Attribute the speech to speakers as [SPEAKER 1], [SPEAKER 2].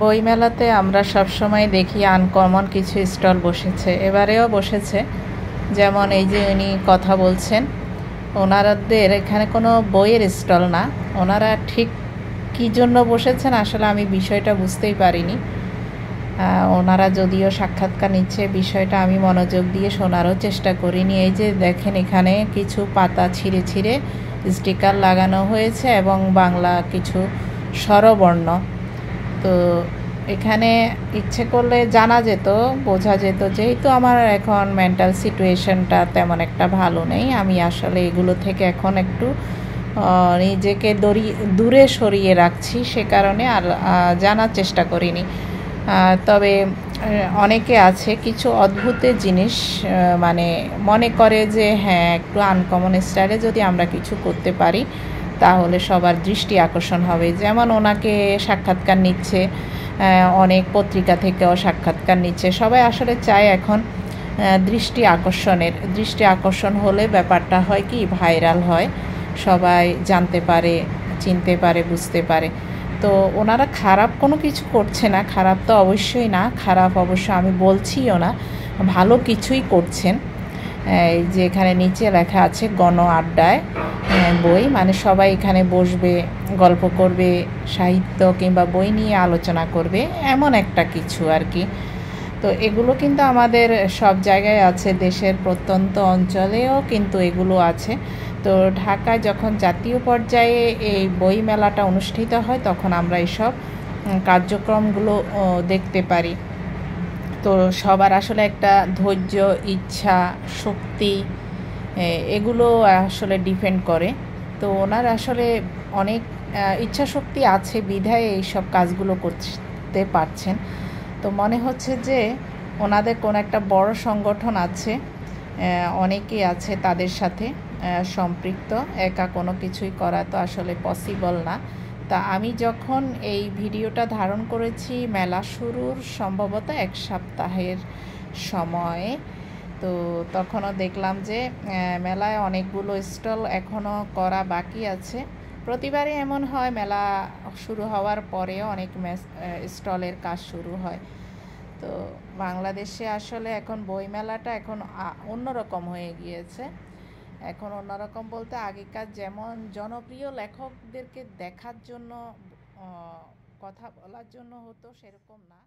[SPEAKER 1] বইমেলাতে আমরা সবসময় দেখি আনকমন কিছু স্টল বসেছে, এবারেও বসেছে। যেমন এই যে উনি কথা বলছেন, ওনাদের এখানে কোনো বইয়ের স্টল না। ওনারা ঠিক কী জন্য বসেছেন আসলে আমি বিষয়টা বুঝতেই পারিনি। ওনারা যদিও সাক্ষাৎকার নিচ্ছে, বিষয়টা আমি মনোযোগ দিয়ে শোনারও চেষ্টা করিনি। এই যে দেখেন, এখানে কিছু পাতা ছিঁড়ে ছিঁড়ে স্টিকার লাগানো হয়েছে এবং বাংলা কিছু স্বরবর্ণ। তো এখানে ইচ্ছে করলে জানা যেত, বোঝা যেত। যেহেতু আমার এখন মেন্টাল সিচুয়েশনটা তেমন একটা ভালো নেই, আমি আসলে এগুলো থেকে এখন একটু নিজেকে দূরে সরিয়ে রাখছি, সে কারণে আর জানার চেষ্টা করিনি। তবে অনেকে আছে কিছু অদ্ভুত জিনিস মানে মনে করে যে হ্যাঁ, একটু আনকমন স্টাইলে যদি আমরা কিছু করতে পারি তাহলে সবার দৃষ্টি আকর্ষণ হবে। যেমন ওনাকে সাক্ষাৎকার নিচ্ছে, অনেক পত্রিকা থেকেও সাক্ষাৎকার নিচ্ছে। সবাই আসলে চায় এখন দৃষ্টি আকর্ষণ হলে ব্যাপারটা হয় কি, ভাইরাল হয়, সবাই জানতে পারে, চিনতে পারে, বুঝতে পারে। তো ওনারা খারাপ কোনো কিছু করছে না, খারাপ তো অবশ্যই না, খারাপ অবশ্য আমি বলছিও না, ভালো কিছুই করছেন। এই যে এখানে নিচে লেখা আছে গণ আড্ডায় বই, মানে সবাই এখানে বসবে, গল্প করবে, সাহিত্য কিংবা বই নিয়ে আলোচনা করবে, এমন একটা কিছু আর কি। তো এগুলো কিন্তু আমাদের সব জায়গায় আছে, দেশের প্রত্যন্ত অঞ্চলেও কিন্তু এগুলো আছে। তো ঢাকায় যখন জাতীয় পর্যায়ে এই বই মেলাটা অনুষ্ঠিত হয় তখন আমরা এসব কার্যক্রমগুলো দেখতে পারি। তো সবার আসলে একটা ধৈর্য, ইচ্ছা শক্তি, এগুলো আসলে ডিপেন্ড করে। তো ওনার আসলে অনেক ইচ্ছা শক্তি আছে বিধায় এইসব কাজগুলো করতে পারছেন। তো মনে হচ্ছে যে ওনাদের কোনো একটা বড় সংগঠন আছে, অনেকেই আছে তাদের সাথে সম্পৃক্ত। একা কোনো কিছুই করা তো আসলে পসিবল না। তা আমি যখন এই ভিডিওটা ধারণ করেছি মেলা শুরুর সম্ভবত 1 সপ্তাহের সময়ে, তো তখনও দেখলাম যে মেলায় অনেকগুলো স্টল এখনও করা বাকি আছে। প্রতিবারই এমন হয়, মেলা শুরু হওয়ার পরেও অনেক স্টলের কাজ শুরু হয়। তো বাংলাদেশে আসলে এখন বইমেলাটা এখন অন্যরকম হয়ে গিয়েছে। এখন অন্যরকম বলতে আগেকার যেমন জনপ্রিয় লেখকদেরকে দেখার জন্য, কথা বলার জন্য হতো, সেরকম না।